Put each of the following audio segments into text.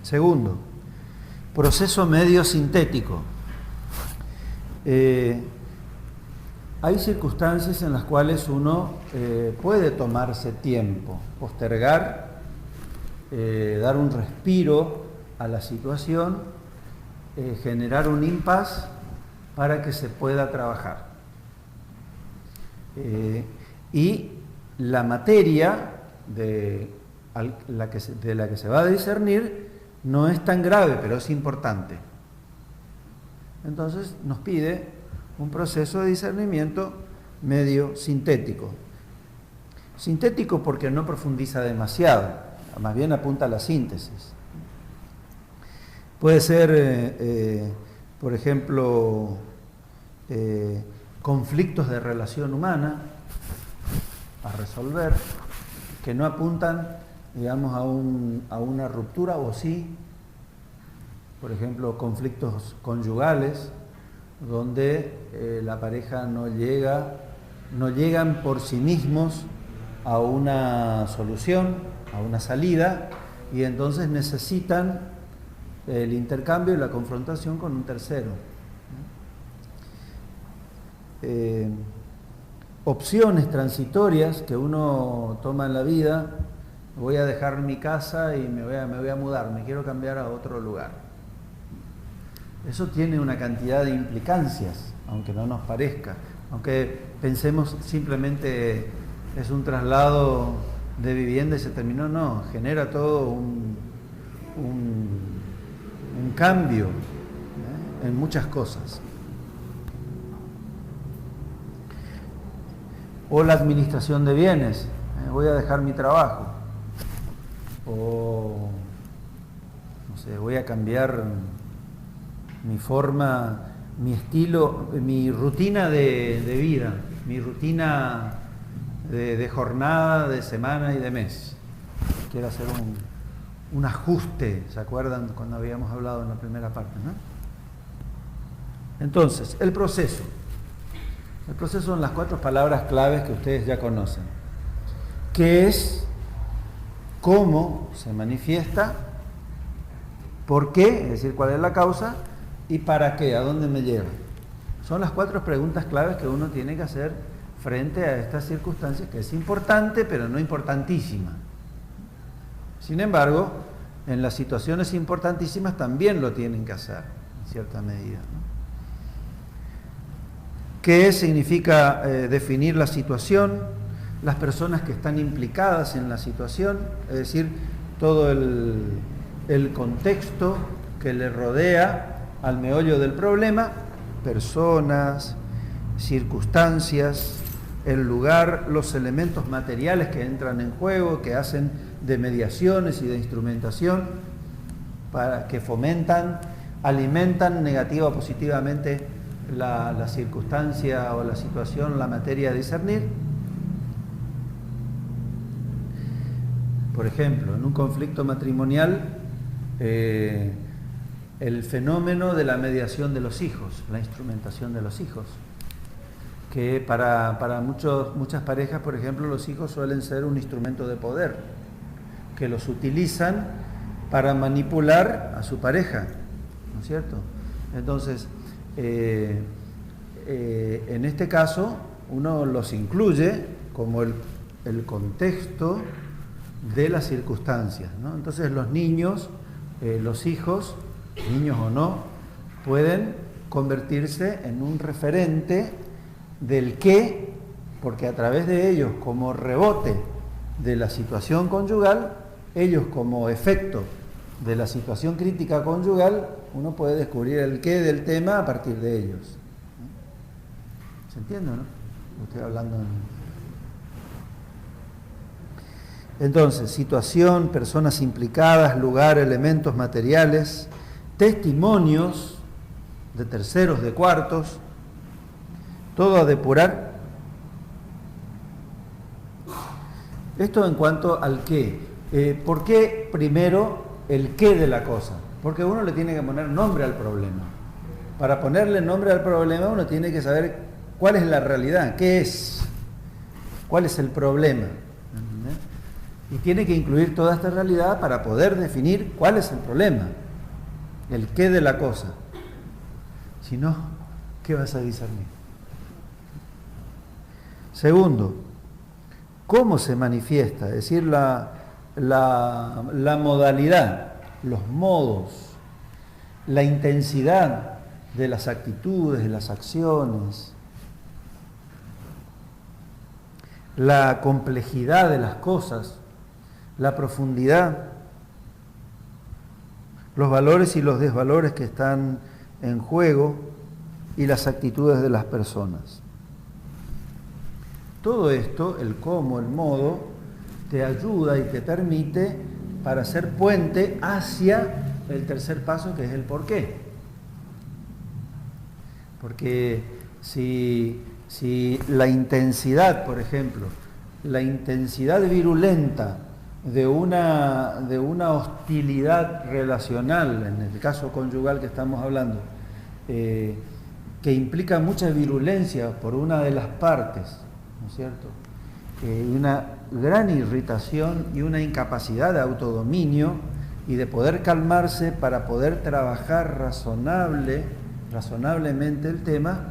Segundo, proceso medio sintético. Hay circunstancias en las cuales uno puede tomarse tiempo, postergar, dar un respiro a la situación, generar un impas para que se pueda trabajar. Y la materia de la que se va a discernir no es tan grave, pero es importante. Entonces nos pide un proceso de discernimiento medio sintético. Sintético porque no profundiza demasiado, más bien apunta a la síntesis. Puede ser, por ejemplo, conflictos de relación humana a resolver, que no apuntan, digamos, a una ruptura, o sí, por ejemplo, conflictos conyugales, donde la pareja no llegan por sí mismos a una solución, a una salida, y entonces necesitan el intercambio y la confrontación con un tercero. Opciones transitorias que uno toma en la vida: voy a dejar mi casa y me voy a mudar, me quiero cambiar a otro lugar. Eso tiene una cantidad de implicancias, aunque no nos parezca, aunque pensemos simplemente es un traslado de vivienda y se terminó. No, genera todo un cambio en muchas cosas. O la administración de bienes, voy a dejar mi trabajo, o no sé, voy a cambiar mi forma, mi estilo, mi rutina de vida, mi rutina de jornada, de semana y de mes. Quiero hacer un ajuste, ¿se acuerdan cuando habíamos hablado en la primera parte, no? Entonces, el proceso. El proceso son las 4 palabras claves que ustedes ya conocen. ¿Qué es? ¿Cómo se manifiesta? ¿Por qué? Es decir, ¿cuál es la causa? ¿Y para qué? ¿A dónde me lleva? Son las 4 preguntas claves que uno tiene que hacer frente a estas circunstancias, que es importante, pero no importantísima. Sin embargo, en las situaciones importantísimas también lo tienen que hacer, en cierta medida, ¿no? ¿Qué significa definir la situación? Las personas que están implicadas en la situación, es decir, todo el contexto que le rodea al meollo del problema: personas, circunstancias, el lugar, los elementos materiales que entran en juego, que hacen de mediaciones y de instrumentación, que fomentan, alimentan negativa o positivamente la circunstancia o la situación, la materia a discernir. Por ejemplo, en un conflicto matrimonial, el fenómeno de la mediación de los hijos, la instrumentación de los hijos, que para muchas parejas, por ejemplo, los hijos suelen ser un instrumento de poder, que los utilizan para manipular a su pareja, ¿no es cierto? Entonces, en este caso, uno los incluye como el contexto de las circunstancias, ¿no? Entonces los niños, los hijos, niños o no, pueden convertirse en un referente del qué, porque a través de ellos, como rebote de la situación conyugal, ellos como efecto de la situación crítica conyugal, uno puede descubrir el qué del tema a partir de ellos. ¿Se entiende, no? Estoy hablando Entonces, situación, personas implicadas, lugar, elementos materiales, testimonios de terceros, de cuartos, todo a depurar. Esto en cuanto al qué. ¿Por qué primero el qué de la cosa? Porque uno le tiene que poner nombre al problema. Para ponerle nombre al problema uno tiene que saber cuál es la realidad, qué es, cuál es el problema. Y tiene que incluir toda esta realidad para poder definir cuál es el problema, el qué de la cosa. Si no, ¿qué vas a discernir? Segundo, ¿cómo se manifiesta? Es decir, la modalidad, los modos, la intensidad de las actitudes, de las acciones, la complejidad de las cosas, la profundidad, los valores y los desvalores que están en juego y las actitudes de las personas. Todo esto, el cómo, el modo, te ayuda y te permite para ser puente hacia el tercer paso, que es el por qué. Porque si la intensidad, por ejemplo, la intensidad virulenta de una hostilidad relacional, en el caso conyugal que estamos hablando, que implica mucha virulencia por una de las partes, ¿no es cierto? Una gran irritación y una incapacidad de autodominio y de poder calmarse para poder trabajar razonablemente el tema,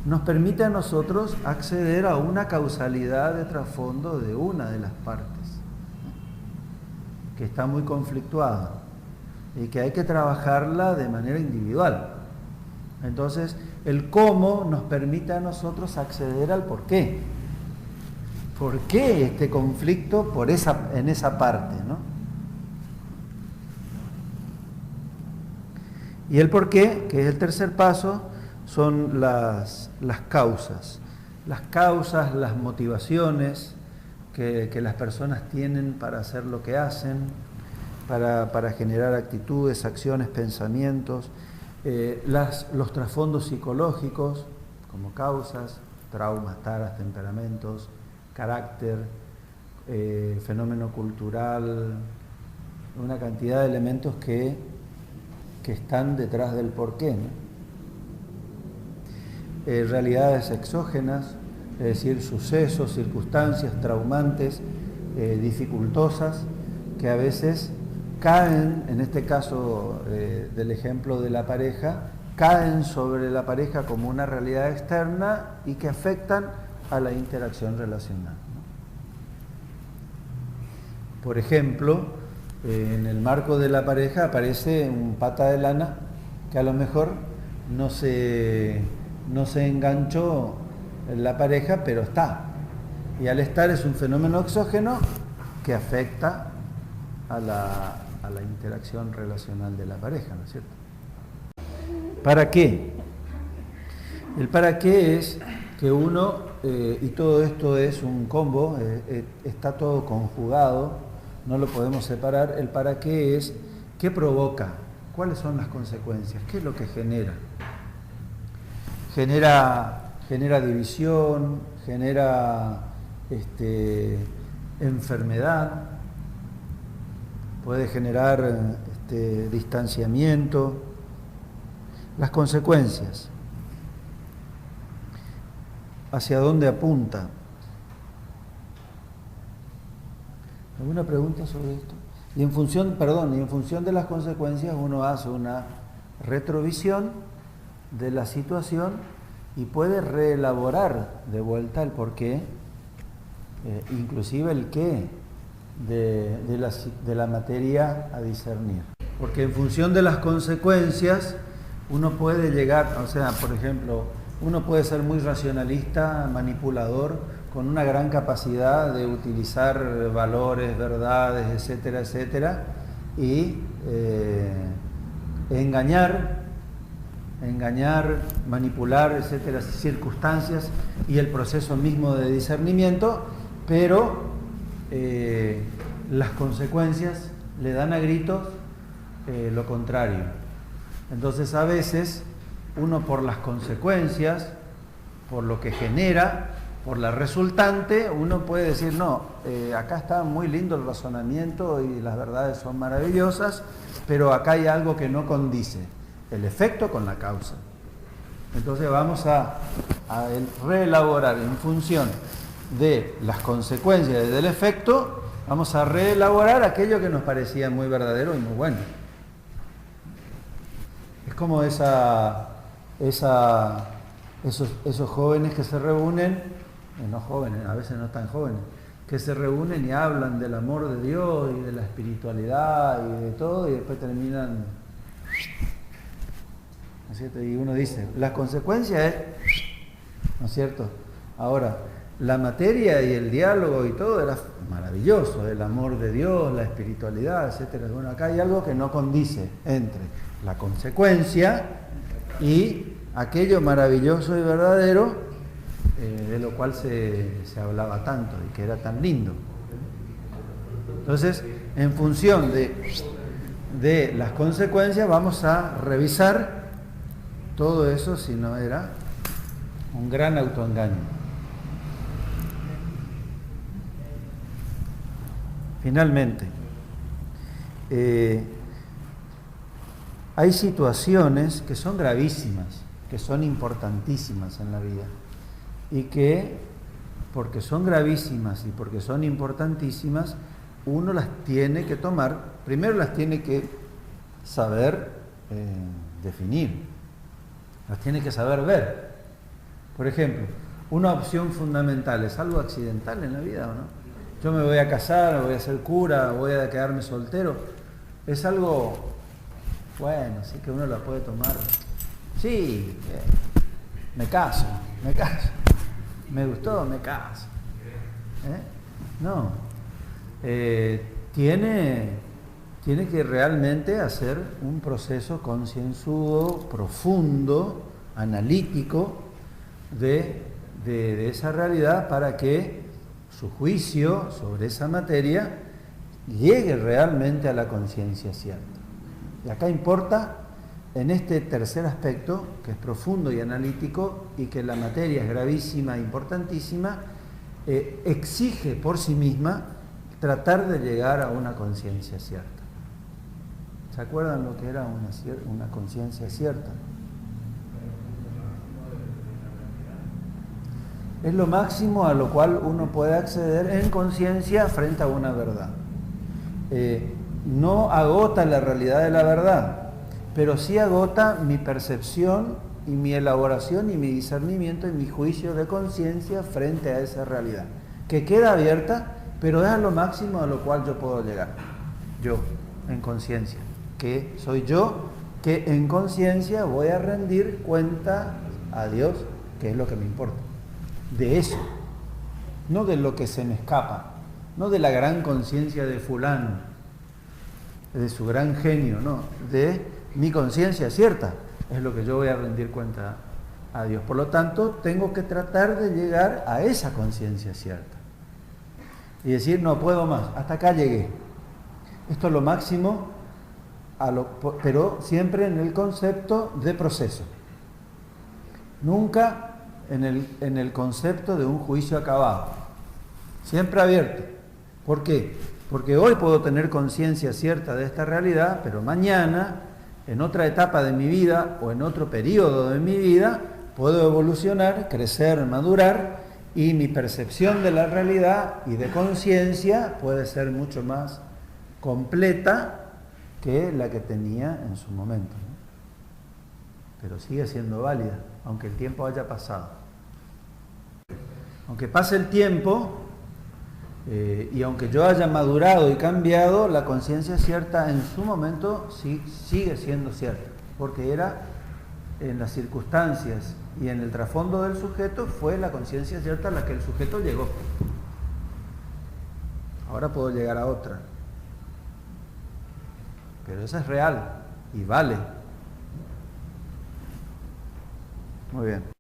nos permite a nosotros acceder a una causalidad de trasfondo de una de las partes, que está muy conflictuada y que hay que trabajarla de manera individual. Entonces, el cómo nos permite a nosotros acceder al por qué. ¿Por qué este conflicto en esa parte, ¿no? Y el por qué, que es el tercer paso, son las causas. Las causas, las motivaciones que las personas tienen para hacer lo que hacen, para generar actitudes, acciones, pensamientos, los trasfondos psicológicos como causas, traumas, taras, temperamentos, carácter, fenómeno cultural, una cantidad de elementos que están detrás del porqué, ¿no? Realidades exógenas, es decir, sucesos, circunstancias traumantes, dificultosas, que a veces caen, en este caso del ejemplo de la pareja, caen sobre la pareja como una realidad externa y que afectan a la interacción relacional, ¿no? Por ejemplo, en el marco de la pareja aparece un pata de lana que a lo mejor no se enganchó en la pareja, pero está. Y al estar es un fenómeno exógeno que afecta a la interacción relacional de la pareja, ¿no es cierto? ¿Para qué? El para qué es que uno, y todo esto es un combo, está todo conjugado, no lo podemos separar. El para qué es qué provoca, cuáles son las consecuencias, qué es lo que genera. Genera división, genera enfermedad, puede generar distanciamiento. Las consecuencias, ¿hacia dónde apunta? ¿Alguna pregunta sobre esto? Y en función de las consecuencias uno hace una retrovisión de la situación y puede reelaborar de vuelta el porqué, inclusive el qué de la materia a discernir. Porque en función de las consecuencias uno puede llegar, o sea, por ejemplo, uno puede ser muy racionalista, manipulador, con una gran capacidad de utilizar valores, verdades, etcétera, etcétera, y engañar, manipular, etcétera, circunstancias y el proceso mismo de discernimiento, pero las consecuencias le dan a gritos lo contrario. Entonces a veces uno por las consecuencias, por lo que genera, por la resultante, uno puede decir, no, acá está muy lindo el razonamiento y las verdades son maravillosas, pero acá hay algo que no condice, el efecto con la causa. Entonces vamos a reelaborar en función de las consecuencias y del efecto Vamos a reelaborar aquello que nos parecía muy verdadero y muy bueno. Es como esos jóvenes que se reúnen, no jóvenes, a veces no tan jóvenes, que se reúnen y hablan del amor de Dios y de la espiritualidad y de todo, y después terminan, ¿no es cierto? Y uno dice, la consecuencia es, ¿no es cierto? Ahora, la materia y el diálogo y todo era maravilloso, el amor de Dios, la espiritualidad, etcétera. Bueno, acá hay algo que no condice entre la consecuencia y aquello maravilloso y verdadero de lo cual se hablaba tanto y que era tan lindo. Entonces, en función de las consecuencias, vamos a revisar todo eso si no era un gran autoengaño. Finalmente, hay situaciones que son gravísimas, que son importantísimas en la vida, y que, porque son gravísimas y porque son importantísimas, uno las tiene que tomar, primero las tiene que saber definir, las tiene que saber ver. Por ejemplo, una opción fundamental, ¿es algo accidental en la vida o no? Yo me voy a casar, voy a ser cura, voy a quedarme soltero. Es algo, bueno, sí que uno la puede tomar. Sí, me caso. Me gustó, me caso. No. Tiene que realmente hacer un proceso concienzudo, profundo, analítico de esa realidad para que su juicio sobre esa materia llegue realmente a la conciencia cierta. Y acá importa, en este tercer aspecto, que es profundo y analítico, y que la materia es gravísima e importantísima, exige por sí misma tratar de llegar a una conciencia cierta. ¿Se acuerdan lo que era una conciencia cierta? Es lo máximo a lo cual uno puede acceder en conciencia frente a una verdad. No agota la realidad de la verdad, pero sí agota mi percepción y mi elaboración y mi discernimiento y mi juicio de conciencia frente a esa realidad, que queda abierta, pero es a lo máximo a lo cual yo puedo llegar. Yo, en conciencia, que soy yo, que en conciencia voy a rendir cuenta a Dios, que es lo que me importa. De eso, no de lo que se me escapa, no de la gran conciencia de fulano, de su gran genio, no, de mi conciencia cierta, es lo que yo voy a rendir cuenta a Dios. Por lo tanto, tengo que tratar de llegar a esa conciencia cierta y decir, no puedo más, hasta acá llegué. Esto es lo máximo, pero siempre en el concepto de proceso. Nunca en el concepto de un juicio acabado, siempre abierto. ¿Por qué? Porque hoy puedo tener conciencia cierta de esta realidad, pero mañana, en otra etapa de mi vida o en otro periodo de mi vida, puedo evolucionar, crecer, madurar, y mi percepción de la realidad y de conciencia puede ser mucho más completa que la que tenía en su momento, ¿no? Pero sigue siendo válida, aunque el tiempo haya pasado. Aunque pase el tiempo y aunque yo haya madurado y cambiado, la conciencia cierta en su momento sigue siendo cierta, porque era en las circunstancias y en el trasfondo del sujeto fue la conciencia cierta a la que el sujeto llegó. Ahora puedo llegar a otra, pero esa es real y vale. Muy bien.